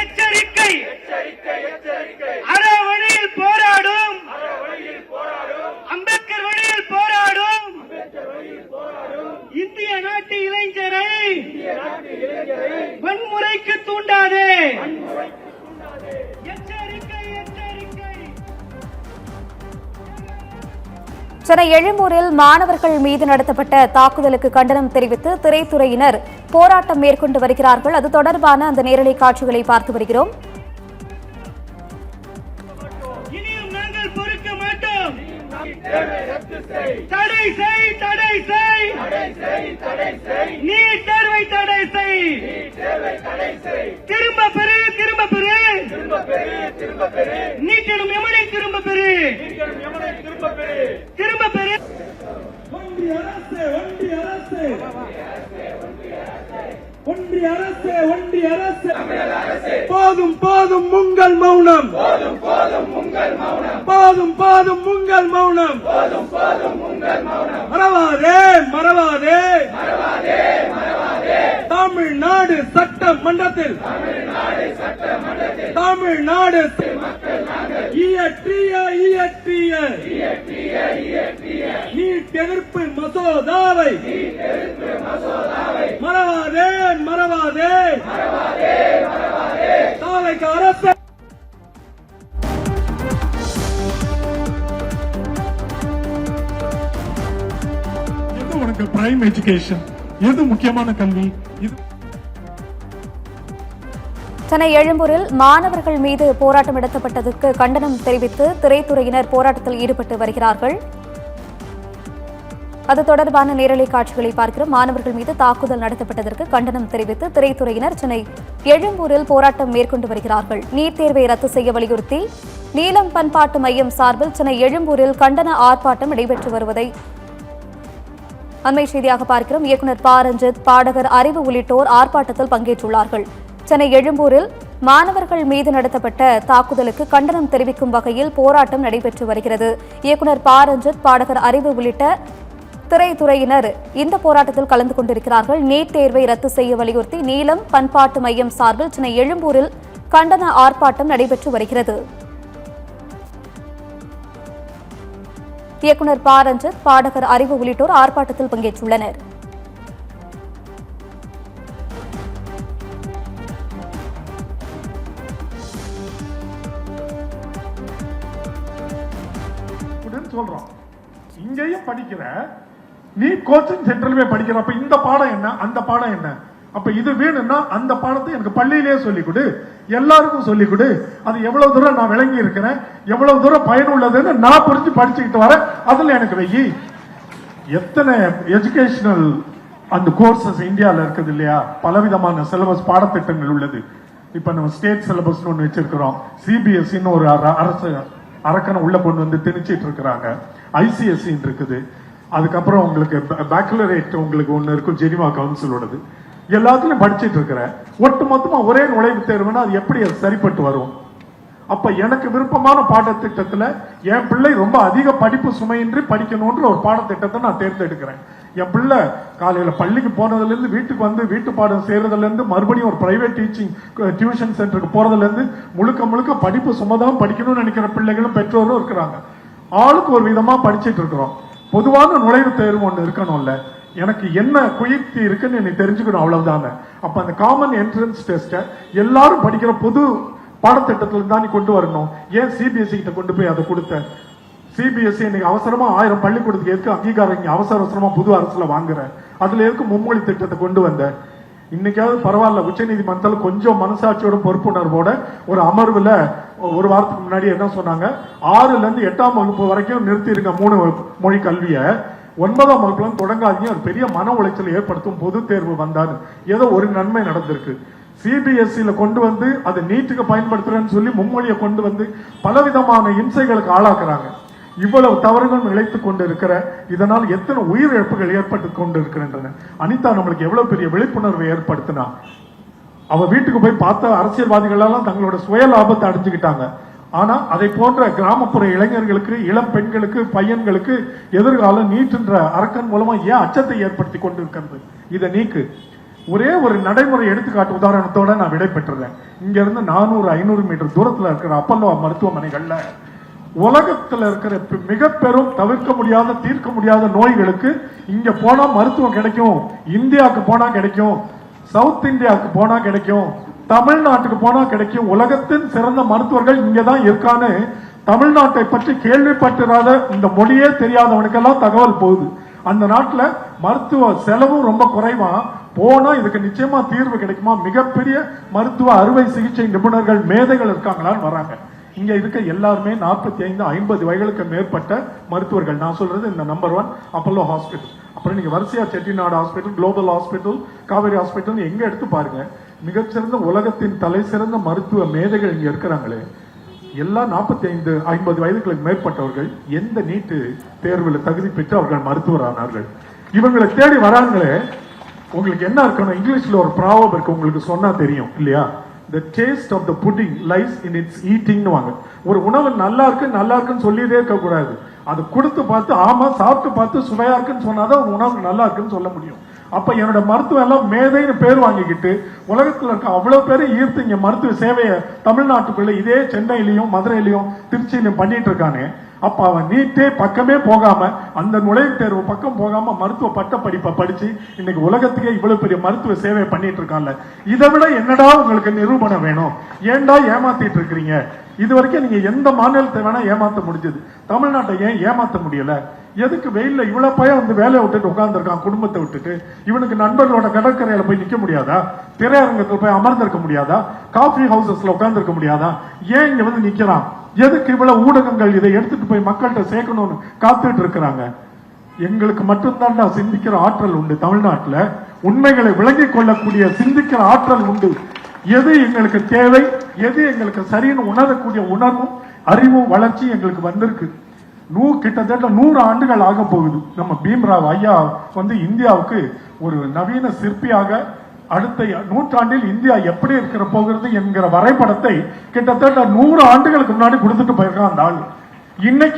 எச்சரிக்கை அறவழியில் போராடும் அம்பேத்கர் வழியில் போராடும் இந்திய நாட்டு இளைஞரை வன்முறைக்கு தூண்டாதே. சென்னை எழும்பூரில் மாணவர்கள் மீது நடத்தப்பட்ட தாக்குதலுக்கு கண்டனம் தெரிவித்து திரைத்துறையினர் போராட்டம் மேற்கொண்டு வருகிறார்கள். அது தொடர்பான அந்த நேரலை காட்சிகளை பார்த்து வருகிறோம். இனியும் நாங்கள் பொறுக்க மாட்டோம். தடை செய், தடை செய், நீட் தேர்வை தடை செய், திரும்ப பெறு, திரும்ப பெறு, நீட்டிடும் எமனை திரும்ப பெறு, திரும்ப பெறு. ஒன்றிய அரசு, ஒன்றிய அரசு, ஒன்றிய அரசு, ஒன்றிய அரசு, போதும் போதும் உங்கள் மௌனம், போதும் போதும் உங்கள் மௌனம், மறவாதே, மறவாதே, தமிழ்நாடு சட்டமன்றத்தில் தமிழ்நாடு இயற்றிய நீட் எதிர்ப்பு மசோதாவை மறவாதே, மறவாதே, தாவேக அரசு. எது உனக்கு பிரைம் எஜுகேஷன், எது முக்கியமான கல்வி? சென்னை எழும்பூரில் மாணவர்கள் மீது போராட்டம் நடத்தப்பட்டதற்கு கண்டனம் தெரிவித்து திரைத்துறையினர் போராட்டத்தில் ஈடுபட்டு வருகிறார்கள். அது தொடர்பான நேரலை காட்சிகளை பார்க்கிறோம். மாணவர்கள் மீது தாக்குதல் நடத்தப்பட்டதற்கு கண்டனம் தெரிவித்து திரைத்துறையினர் சென்னை எழும்பூரில் போராட்டம் மேற்கொண்டு வருகிறார்கள். நீட் தேர்வை ரத்து செய்ய வலியுறுத்தி நீலம் பண்பாட்டு மையம் சார்பில் சென்னை எழும்பூரில் கண்டன ஆர்ப்பாட்டம் நடைபெற்று வருவதை அண்மை செய்தியாக பார்க்கிறோம். இயக்குநர் ப. ரஞ்சித், பாடகர் அறிவு உள்ளிட்டோர் ஆர்ப்பாட்டத்தில் பங்கேற்றுள்ளார்கள். சென்னை எழும்பூரில் மாணவர்கள் மீது நடத்தப்பட்ட தாக்குதலுக்கு கண்டனம் தெரிவிக்கும் வகையில் போராட்டம் நடைபெற்று வருகிறது. இயக்குநர் ப. ரஞ்சித், பாடகர் அறிவு உள்ளிட்ட திரைத்துறையினர் இந்த போராட்டத்தில் கலந்து கொண்டிருக்கிறார்கள். நீட் தேர்வை ரத்து செய்ய வலியுறுத்தி நீலம் பண்பாட்டு மையம் சார்பில் சென்னை எழும்பூரில் கண்டன ஆர்ப்பாட்டம் நடைபெற்று வருகிறது. இயக்குநர் ப. ரஞ்சித், பாடகர் அறிவு உள்ளிட்டோர் ஆர்ப்பாட்டத்தில் பங்கேற்றுள்ளனர். சொல்றோம் இங்கேயும் படிக்கிற நீ கோச்சிங் சென்டர்ல படிக்கிற, அப்ப இந்த பாடம் என்ன, அந்த பாடம் என்ன, அப்ப இது வேணும்னா அந்த பாடத்தை எனக்கு பள்ளியிலேயே சொல்லிக் கொடு, எல்லாருக்கும் சொல்லிக் கொடு. அது எவ்வளவு தூரம் நான் விளங்கி இருக்கிறேன், எவ்வளவு தூரம் பயனுள்ளதுன்னு நான் புரிஞ்சு படிச்சுக்கிட்டு வரேன், அதுல எனக்கு வெயி. எத்தனை எஜுகேஷனல் அந்த கோர்சஸ் இந்தியாவில் இருக்குது இல்லையா, பலவிதமான சிலபஸ் பாடத்திட்டங்கள் உள்ளது. இப்ப நம்ம ஸ்டேட் சிலபஸ் ஒன்று வச்சிருக்கிறோம், சிபிஎஸ்இன்னு ஒரு அரசு அரக்கனை உள்ள கொண்டு வந்து திணிச்சிட்டு இருக்கிறாங்க, ஐசிஎஸ்சி இருக்குது, அதுக்கப்புறம் உங்களுக்கு பேச்சுலரேட் உங்களுக்கு ஒன்று இருக்கும் ஜெனிவா கவுன்சிலோடது, எல்லாத்துலயும் படிச்சுட்டு இருக்கிறேன். ஒட்டு மொத்தமா ஒரே நுழைவுத் தேர்வுன்னா அது எப்படி சரிப்பட்டு வரும்? அப்ப எனக்கு விருப்பமான பாடத்திட்டத்துல என் பிள்ளை ரொம்ப அதிக படிப்பு சுமையின்றி படிக்கணும்ன்ற ஒரு பாடத்திட்டத்தை நான் தேர்ந்தெடுக்கிறேன். என் பிள்ளை காலையில பள்ளிக்கு போனதுல இருந்து வீட்டுக்கு வந்து வீட்டு பாடம் செய்யறதுல இருந்து மறுபடியும் ஒரு பிரைவேட் டீச்சிங் டியூஷன் சென்டருக்கு போறதுல இருந்து முழுக்க படிப்பு சுமதான் படிக்கணும்னு நினைக்கிற பிள்ளைகளும் பெற்றோரும் இருக்கிறாங்க. ஆளுக்கு ஒரு விதமா படிச்சுட்டு இருக்கிறோம். பொதுவான நுழைவுத் தேர்வு ஒண்ணு இருக்கணும்ல, எனக்கு என்ன குயிர்த்தி இருக்குன்னு எனக்கு தெரிஞ்சுக்கணும், அவ்வளவுதானே. அப்ப அந்த காமன் என்ட்ரன்ஸ் டெஸ்ட எல்லாரும் படிக்கிற பொது பாடத்திட்டத்துல தான் நீ கொண்டு வரணும். ஏன் சிபிஎஸ்இ கிட்ட கொண்டு போய் அதை கொடுத்த? சிபிஎஸ்இ இன்னைக்கு அவசரமா 1000 பள்ளிக்கூடத்துக்கு எதுக்கு அங்கீகாரம் இங்க அவசரமா புது அரசுல வாங்குற? அதுல எதுக்கு மும்மொழி திட்டத்தை கொண்டு வந்த? இன்னைக்காவது பரவாயில்ல, உச்ச நீதிமன்றத்தில் கொஞ்சம் மனசாட்சியோட பொறுப்புணர்வோட ஒரு அமர்வுல ஒரு வாரத்துக்கு முன்னாடி என்ன சொன்னாங்க, 6ல இருந்து 8ஆம் வகுப்பு வரைக்கும் நிறுத்திருங்க 3 மொழி கல்வியை, 9ஆம் வகுப்புல தொடங்காதீங்க. ஒரு பெரிய மன உளைச்சல் ஏற்படுத்தும் பொது தேர்வு வந்தாரு. ஏதோ ஒரு நன்மை நடந்திருக்கு. சிபிஎஸ்இல கொண்டு வந்து அதை நீட்டுக்கு பயன்படுத்துறேன்னு சொல்லி மும்மொழியை கொண்டு வந்து பலவிதமான இம்சைகளுக்கு ஆளாக்குறாங்க. இவ்வளவு தவறுகள் இழைத்துக் கொண்டு இருக்கிற, இதனால் எத்தனை உயிரிழப்புகள் ஏற்பட்டு கொண்டு இருக்கின்றன. அனிதா நம்மளுக்கு எவ்வளவு பெரிய விழிப்புணர்வை ஏற்படுத்தினா, அவ வீட்டுக்கு போய் பார்த்த அரசியல்வாதிகள் எல்லாம் தங்களோட சுய லாபத்தை அடைஞ்சுக்கிட்டாங்க. ஆனா அதை போன்ற கிராமப்புற இளைஞர்களுக்கு, இளம் பெண்களுக்கு, பையன்களுக்கு எதிர்காலம் நீட்டுன்ற அரக்கன் மூலமா ஏன் அச்சத்தை ஏற்படுத்தி கொண்டு இருக்கிறது? இதை நீக்கு. ஒரே ஒரு நடைமுறை எடுத்துக்காட்டு உதாரணத்தோட நான் விடை பெற்றுறேன். இங்க இருந்து 400-500 மீட்டர் தூரத்துல இருக்கிற அப்பல்லோ மருத்துவமனைகள்ல உலகத்துல இருக்கிற மிக பெரும் தவிர்க்க முடியாத தீர்க்க முடியாத நோய்களுக்கு இங்க போனா மருத்துவம் கிடைக்கும். இந்தியாவுக்கு போனா கிடைக்கும், சவுத் இந்தியாவுக்கு போனா கிடைக்கும், தமிழ்நாட்டுக்கு போனா கிடைக்கும். உலகத்தின் சிறந்த மருத்துவர்கள் இங்கதான் இருக்கான்னு தமிழ்நாட்டை பற்றி கேள்விப்பட்டிராத, இந்த மொழியே தெரியாதவனுக்கெல்லாம் தகவல் போகுது. அந்த நாட்டுல மருத்துவ செலவும் ரொம்ப குறைவா, போனா இதுக்கு நிச்சயமா தீர்வு கிடைக்குமா, மிகப்பெரிய மருத்துவ அறுவை சிகிச்சை நிபுணர்கள் மேதைகள் இருக்காங்களான்னு வராங்க. இங்க இருக்க எல்லாருமே 45-50 வயதுக்கு மேற்பட்ட மருத்துவர்கள். நான் சொல்றது இந்த நம்பர் 1 அப்பல்லோ ஹாஸ்பிட்டல். அப்புறம் நீங்க வரிசையா Chettinad hospital, global hospital, Kaveri hospital எங்க எடுத்து பாருங்க, மிகச்சிறந்த உலகத்தின் தலை சிறந்த மருத்துவ மேதைகள் இங்க இருக்கிறாங்களே, எல்லாம் 45-50 வயதுகளுக்கு மேற்பட்டவர்கள் எந்த நீட்டு தேர்வில் தகுதி பெற்று அவர்கள் மருத்துவர் ஆனார்கள். இவங்களை தேடி வராங்களே, உங்களுக்கு என்ன இருக்கணும், இங்கிலீஷ்ல ஒரு ப்ராவர்ப் இருக்கு, உங்களுக்கு சொன்னா தெரியும் இல்லையா, the taste of the pudding lies in its eating னு வாங்க. ஒரு உணவு நல்லா இருக்குன்னு சொல்லிட்டே இருக்க கூடாது, அது கொடுத்து பார்த்து ஆமா சாப்பிட்டு பார்த்து சுவையா இருக்குன்னு சொன்னாதான் ஒரு உணவு நல்லா இருக்குன்னு சொல்ல முடியும். அப்ப என்னோட மருத்துவம் எல்லாம் மேதைன்னு பேர் வாங்கிக்கிட்டு உலகத்துல இருக்க அவ்வளவு பேரை ஈர்த்து இங்க மருத்துவ சேவையை தமிழ்நாட்டுக்குள்ள இதே சென்னையிலையும் மதுரையிலையும் திருச்சியிலையும் பண்ணிட்டு இருக்கானே, அப்ப அவன் நீட்டே பக்கமே போகாம, அந்த நுழைவுத் தேர்வு பக்கம் போகாம மருத்துவ பட்ட படிப்பை படிச்சு இன்னைக்கு உலகத்துக்கே இவ்வளவு பெரிய மருத்துவ சேவை பண்ணிட்டு இருக்கான்ல, இதை விட என்னடா உங்களுக்கு நிரூபணம் வேணும்? ஏன்டா ஏமாத்திட்டு இருக்கிறீங்க? இது வரைக்கும் நீங்க எந்த மாநிலத்தை வேணா ஏமாத்த முடிஞ்சது, தமிழ்நாட்டை ஏன் ஏமாத்த முடியல? எதுக்கு வெயில்ல இவ்வளவு பையன் வந்து வேலையை விட்டுட்டு உட்கார்ந்துருக்கான், குடும்பத்தை விட்டுட்டு? இவனுக்கு நண்பர்களோட கடற்கரையில போய் நிக்க முடியாதா? திரையரங்கத்தில் போய் அமர்ந்திருக்க முடியாதா? காஃபி ஹவுசஸ்ல உட்கார்ந்துருக்க முடியாதா? ஏன் இங்க வந்து நிக்கிறான்? எதுக்கு இவ்வளவு ஊடகங்கள் இதை எடுத்துட்டு போய் மக்கள்கிட்ட சேர்க்கணும்னு காத்துட்டு இருக்கிறாங்க? எங்களுக்கு மட்டும்தான் சிந்திக்கிற ஆற்றல் உண்டு தமிழ்நாட்டுல, உண்மைகளை விளங்கிக் கொள்ளக்கூடிய சிந்திக்கிற ஆற்றல் உண்டு. எது எங்களுக்கு தேவை, எது எங்களுக்கு சரின்னு உணரக்கூடிய உணர்வும் அறிவும் வளர்ச்சி எங்களுக்கு வந்திருக்கு. கிட்டத்தட்ட 100 ஆண்டுகள் ஆக போகுது. நம்ம பீம்ராவ் ஐயா வந்து இந்தியாவுக்கு ஒரு நவீன சிற்பியாக அடுத்த நூற்றாண்டில் இந்தியா எப்படி இருக்கிற போகிறது என்கிற வரைபடத்தை கிட்டத்தட்ட 100 ஆண்டுகளுக்கு முன்னாடி கொடுத்துட்டு போயிருக்கான் அந்த ஆள். இன்னைக்கு